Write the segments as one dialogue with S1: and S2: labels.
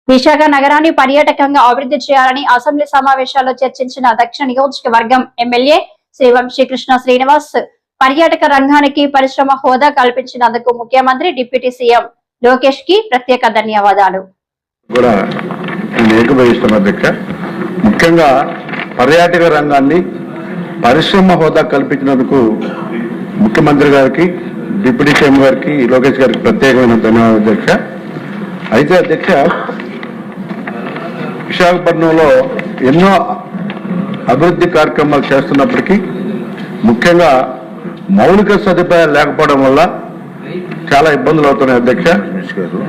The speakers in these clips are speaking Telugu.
S1: విశాఖ నగరాన్ని పర్యాటకంగా అభివృద్ధి చేయాలని అసెంబ్లీ సమావేశాల్లో చర్చించిన దక్షిణ నియోజకవర్గం ఎమ్మెల్యే శ్రీ వంశీకృష్ణ శ్రీనివాస్ పర్యాటక రంగానికి పరిశ్రమ హోదా కల్పించినందుకు ముఖ్యమంత్రి డిప్యూటీ సీఎం లోకేష్ కి ప్రత్యేక ధన్యవాదాలు.
S2: ముఖ్యంగా పర్యాటక రంగాన్ని పరిశ్రమ హోదా కల్పించినందుకు ముఖ్యమంత్రి గారికి డిప్యూటీ సీఎం గారికి లోకేష్ గారికి ప్రత్యేకమైన ధన్యవాదాలు అధ్యక్ష. అయితే అధ్యక్ష, విశాఖపట్నంలో ఎన్నో అభివృద్ధి కార్యక్రమాలు చేస్తున్నప్పటికీ ముఖ్యంగా మౌలిక సదుపాయాలు లేకపోవడం వల్ల చాలా ఇబ్బందులు అవుతున్నాయి అధ్యక్ష.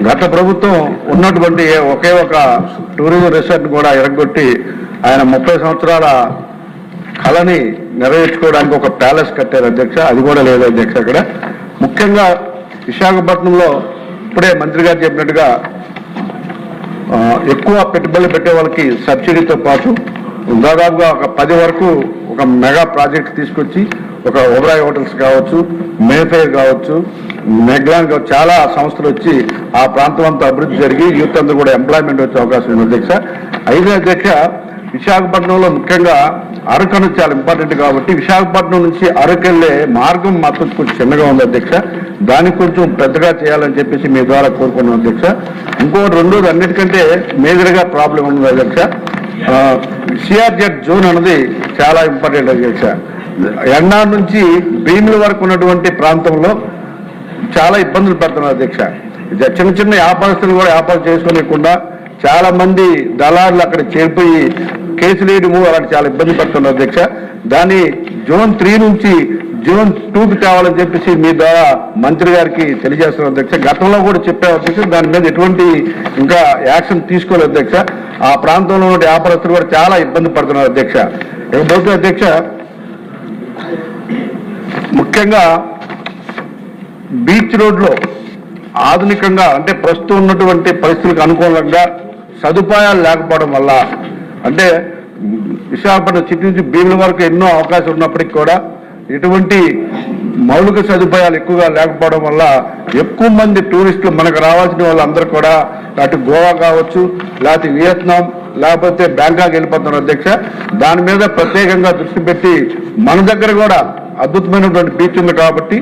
S2: గత ప్రభుత్వం ఉన్నటువంటి ఒకే ఒక టూరిజం రిసార్ట్ కూడా ఎరగొట్టి ఆయన 30 సంవత్సరాల కళని నెరవేర్చుకోవడానికి ఒక ప్యాలెస్ కట్టారు అధ్యక్ష. అది కూడా లేదు అధ్యక్ష. అక్కడ ముఖ్యంగా విశాఖపట్నంలో ఇప్పుడే మంత్రి గారు చెప్పినట్టుగా ఎక్కువ పెట్టుబడులు పెట్టే వాళ్ళకి సబ్సిడీతో పాటు దాదాపుగా ఒక 10 వరకు ఒక మెగా ప్రాజెక్ట్ తీసుకొచ్చి ఒక ఓబరాయ్ హోటల్స్ కావచ్చు, మేఫైర్ కావచ్చు, మెగ్లాన్ చాలా సంస్థలు వచ్చి ఆ ప్రాంతం అంతా అభివృద్ధి జరిగి యూత్ అంతా కూడా ఎంప్లాయ్మెంట్ వచ్చే అవకాశం ఉంది అధ్యక్ష. అయితే అధ్యక్ష, విశాఖపట్నంలో ముఖ్యంగా అరకు అనేది చాలా ఇంపార్టెంట్ కాబట్టి విశాఖపట్నం నుంచి అరకు వెళ్లే మార్గం మాత్రం కొంచెం చిన్నగా ఉంది అధ్యక్ష. దానికి కొంచెం పెద్దగా చేయాలని చెప్పేసి మీ ద్వారా కోరుకున్నాం అధ్యక్ష. ఇంకోటి రెండోది అన్నిటికంటే మేజర్గా ప్రాబ్లం ఉంది అధ్యక్ష. సిఆర్జెడ్ జోన్ అనేది చాలా ఇంపార్టెంట్ అధ్యక్ష. ఎన్నార్ నుంచి భీముల వరకు ఉన్నటువంటి ప్రాంతంలో చాలా ఇబ్బందులు పడుతున్నారు అధ్యక్ష. చిన్న చిన్న వ్యాపారస్తులు కూడా వ్యాపారం చేసుకోలేకుండా చాలా మంది దళారులు అక్కడ చేరిపోయి కేసులు వేయడము అలాంటి చాలా ఇబ్బంది పడుతున్నారు అధ్యక్ష. దాన్ని జోన్ 3 నుంచి జోన్ 2కి తేవాలని చెప్పేసి మీ ద్వారా మంత్రి గారికి తెలియజేస్తున్నారు అధ్యక్ష. గతంలో కూడా చెప్పారు అధ్యక్ష. దాని మీద ఎటువంటి ఇంకా యాక్షన్ తీసుకోలేదు అధ్యక్ష. ఆ ప్రాంతంలో ఉన్న వ్యాపారస్తులు కూడా చాలా ఇబ్బంది పడుతున్నారు అధ్యక్ష. ఇకపోతే అధ్యక్ష, ముఖ్యంగా బీచ్ రోడ్లో ఆధునికంగా అంటే ప్రస్తుతం ఉన్నటువంటి పరిస్థితులకు అనుకూలంగా సదుపాయాలు లేకపోవడం వల్ల అంటే విశాఖపట్నం సిటీ నుంచి భీముల వరకు ఎన్నో అవకాశం ఉన్నప్పటికీ కూడా ఎటువంటి మౌలిక సదుపాయాలు ఎక్కువగా లేకపోవడం వల్ల ఎక్కువ మంది టూరిస్టులు మనకు రావాల్సిన వాళ్ళందరూ కూడా అటు గోవా కావచ్చు, లేకపోతే వియత్నాం, లేకపోతే బ్యాంకాక్ వెళ్ళిపోతున్నారు అధ్యక్ష. దాని మీద ప్రత్యేకంగా దృష్టి పెట్టి మన దగ్గర కూడా అద్భుతమైనటువంటి బీచ్ ఉంది కాబట్టి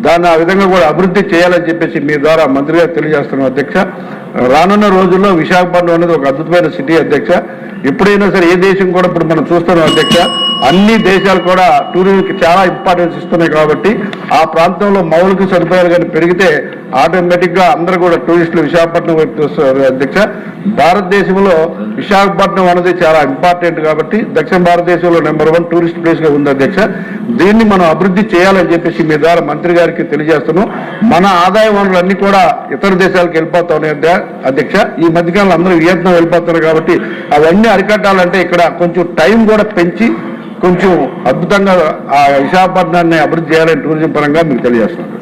S2: దాన్ని ఆ విధంగా కూడా అభివృద్ధి చేయాలని చెప్పేసి మీ ద్వారా మంత్రి గారు తెలియజేస్తున్నాం అధ్యక్ష. రానున్న రోజుల్లో విశాఖపట్నం అనేది ఒక అద్భుతమైన సిటీ అధ్యక్ష. ఎప్పుడైనా సరే ఏ దేశం కూడా ఇప్పుడు మనం చూస్తున్నాం అధ్యక్ష, అన్ని దేశాలు కూడా టూరిజంకి చాలా ఇంపార్టెన్స్ ఇస్తున్నాయి కాబట్టి ఆ ప్రాంతంలో మౌలిక సదుపాయాలు కానీ పెరిగితే ఆటోమేటిక్గా అందరూ కూడా టూరిస్టులు విశాఖపట్నం వైపు చూస్తారు అధ్యక్ష. భారతదేశంలో విశాఖపట్నం అనేది చాలా ఇంపార్టెంట్ కాబట్టి దక్షిణ భారతదేశంలో నెంబర్ 1 టూరిస్ట్ ప్లేస్గా ఉంది అధ్యక్ష. దీన్ని మనం అభివృద్ధి చేయాలని చెప్పేసి మీ ద్వారా మంత్రి గారికి తెలియజేస్తున్నాం. మన ఆదాయ వనరులన్నీ కూడా ఇతర దేశాలకు వెళ్ళిపోతా ఉన్నాయి అధ్యక్ష. ఈ మధ్యకాలంలో అందరూ వియత్నాం వెళ్ళిపోతున్నారు కాబట్టి అవన్నీ అరికట్టాలంటే ఇక్కడ కొంచెం టైం కూడా పెంచి కొంచెం అద్భుతంగా ఆ విశాఖపట్నాన్ని అభివృద్ధి చేయాలని టూరిజం పరంగా మీకు తెలియజేస్తున్నాం.